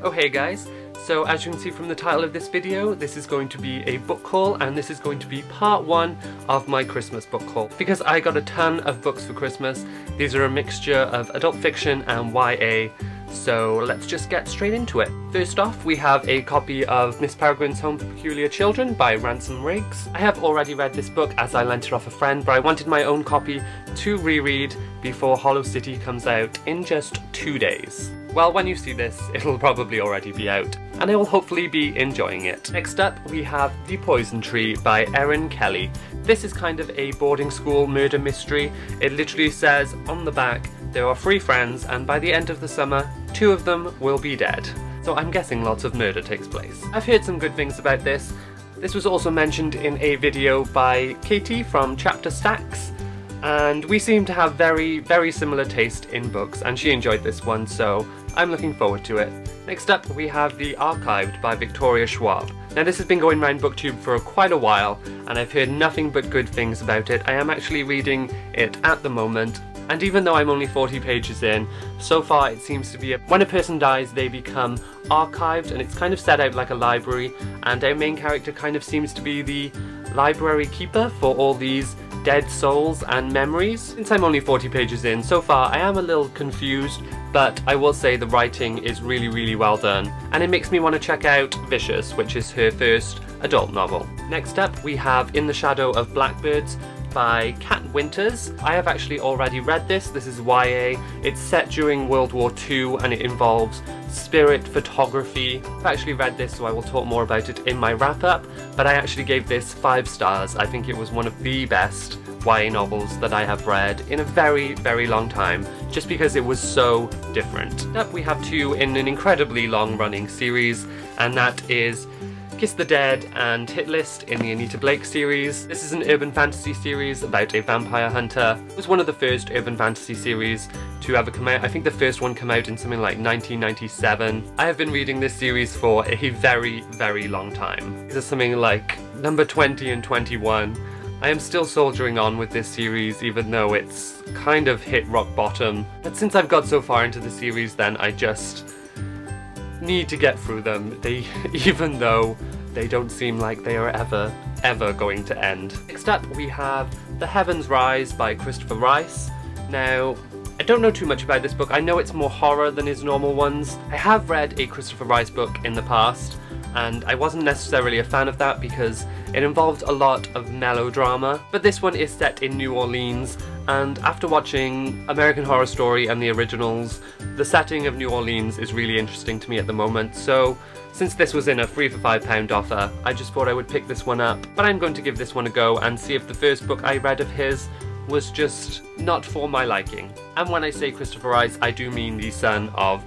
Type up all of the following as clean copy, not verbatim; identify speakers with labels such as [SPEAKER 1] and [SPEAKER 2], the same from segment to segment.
[SPEAKER 1] Oh hey guys, so as you can see from the title of this video, this is going to be a book haul, and this is going to be part 1 of my Christmas book haul. Because I got a ton of books for Christmas, these are a mixture of adult fiction and YA, so let's just get straight into it. First off, we have a copy of Miss Peregrine's Home for Peculiar Children by Ransom Riggs. I have already read this book as I lent it off a friend, but I wanted my own copy to reread before Hollow City comes out in just 2 days. Well, when you see this, it'll probably already be out, and I will hopefully be enjoying it. Next up, we have The Poison Tree by Erin Kelly. This is kind of a boarding school murder mystery. It literally says on the back, there are 3 friends, and by the end of the summer, 2 of them will be dead. So I'm guessing lots of murder takes place. I've heard some good things about this. This was also mentioned in a video by Katie from Chapter Stacks, and we seem to have very similar taste in books, and she enjoyed this one, so I'm looking forward to it. Next up, we have The Archived by Victoria Schwab. Now this has been going around BookTube for quite a while, and I've heard nothing but good things about it. I am actually reading it at the moment, and even though I'm only 40 pages in, so far it seems to be when a person dies, they become archived, and it's kind of set out like a library, and our main character kind of seems to be the library keeper for all these dead souls and memories. Since I'm only 40 pages in, so far I am a little confused, but I will say the writing is really well done, and it makes me want to check out Vicious, which is her first adult novel. Next up, we have In the Shadow of Blackbirds by Kat Winters. I have actually already read this. This is YA. It's set during World War II, and it involves spirit photography. I've actually read this, so I will talk more about it in my wrap-up, but I actually gave this 5 stars. I think it was one of the best YA novels that I have read in a very long time, just because it was so different. Next up, we have 2 in an incredibly long-running series, and that is Kiss the Dead and Hit List in the Anita Blake series. This is an urban fantasy series about a vampire hunter. It was one of the first urban fantasy series to ever come out. I think the first one came out in something like 1997. I have been reading this series for a very long time. This is something like number 20 and 21. I am still soldiering on with this series, even though it's kind of hit rock bottom. But since I've got so far into the series, then I just need to get through them, even though they don't seem like they are ever going to end. Next up, we have The Heavens Rise by Christopher Rice. Now, I don't know too much about this book. I know it's more horror than his normal ones. I have read a Christopher Rice book in the past, and I wasn't necessarily a fan of that because it involved a lot of melodrama. But this one is set in New Orleans, and after watching American Horror Story and the originals, the setting of New Orleans is really interesting to me at the moment. So since this was in a 3 for £5 offer, I just thought I would pick this one up. But I'm going to give this one a go and see if the first book I read of his was just not for my liking. And when I say Christopher Rice, I do mean the son of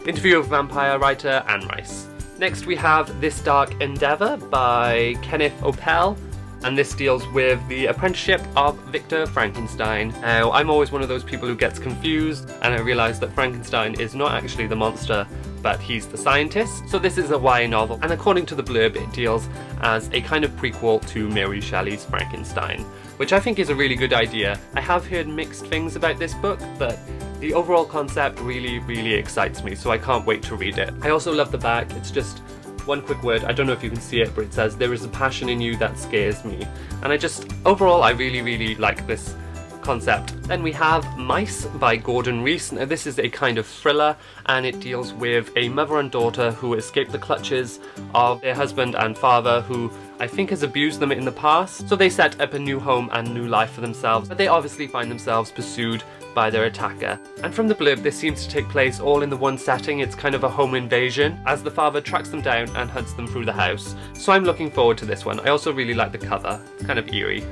[SPEAKER 1] Interview with Vampire writer Anne Rice. Next we have This Dark Endeavour by Kenneth Opel, and this deals with the apprenticeship of Victor Frankenstein. Now, I'm always one of those people who gets confused, and I realised that Frankenstein is not actually the monster, but he's the scientist. So this is a YA novel, and according to the blurb, it deals as a kind of prequel to Mary Shelley's Frankenstein, which I think is a really good idea. I have heard mixed things about this book, but the overall concept really excites me, so I can't wait to read it. I also love the back. It's just one quick word, I don't know if you can see it, but it says, "There is a passion in you that scares me." And overall, I really like this concept. Then we have Mice by Gordon Rees. Now this is a kind of thriller, and it deals with a mother and daughter who escape the clutches of their husband and father, who I think has abused them in the past. So they set up a new home and new life for themselves, but they obviously find themselves pursued by their attacker. And from the blurb, this seems to take place all in the one setting. It's kind of a home invasion, as the father tracks them down and hunts them through the house. So I'm looking forward to this one. I also really like the cover. It's kind of eerie.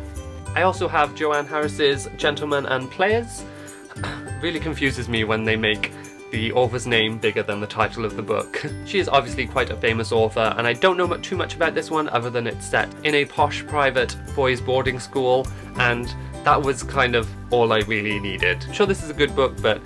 [SPEAKER 1] I also have Joanne Harris's Gentlemen and Players. Really confuses me when they make the author's name bigger than the title of the book. She is obviously quite a famous author, and I don't know too much about this one other than it's set in a posh private boys boarding school, and that was kind of all I really needed. I'm sure this is a good book, but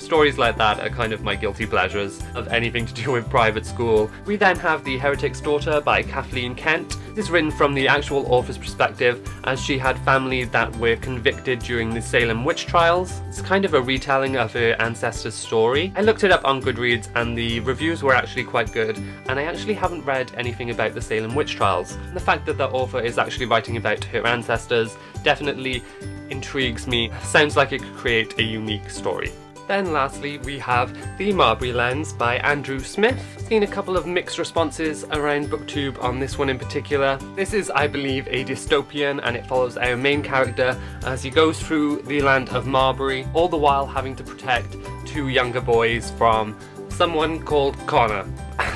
[SPEAKER 1] Stories like that are kind of my guilty pleasures of anything to do with private school. We then have The Heretics Daughter by Kathleen Kent. This is written from the actual author's perspective, as she had family that were convicted during the Salem witch trials. It's kind of a retelling of her ancestors' story. I looked it up on Goodreads and the reviews were actually quite good, and I actually haven't read anything about the Salem witch trials. And the fact that the author is actually writing about her ancestors definitely intrigues me. Sounds like it could create a unique story. Then lastly we have The Marberry Lands by Andrew Smith. Seen a couple of mixed responses around BookTube on this one in particular. This is, I believe, a dystopian, and it follows our main character as he goes through the land of Marberry, all the while having to protect two younger boys from someone called Connor.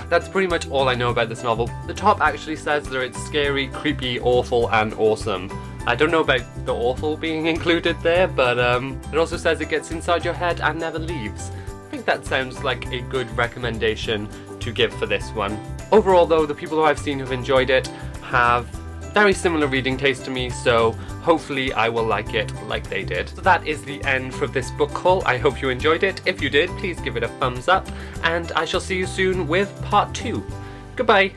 [SPEAKER 1] That's pretty much all I know about this novel. The top actually says that it's scary, creepy, awful, and awesome. I don't know about the awful being included there, but it also says it gets inside your head and never leaves. I think that sounds like a good recommendation to give for this one. Overall though, the people who I've seen who've enjoyed it have very similar reading taste to me, so hopefully I will like it like they did. So that is the end for this book haul. I hope you enjoyed it. If you did, please give it a thumbs up, and I shall see you soon with part 2. Goodbye!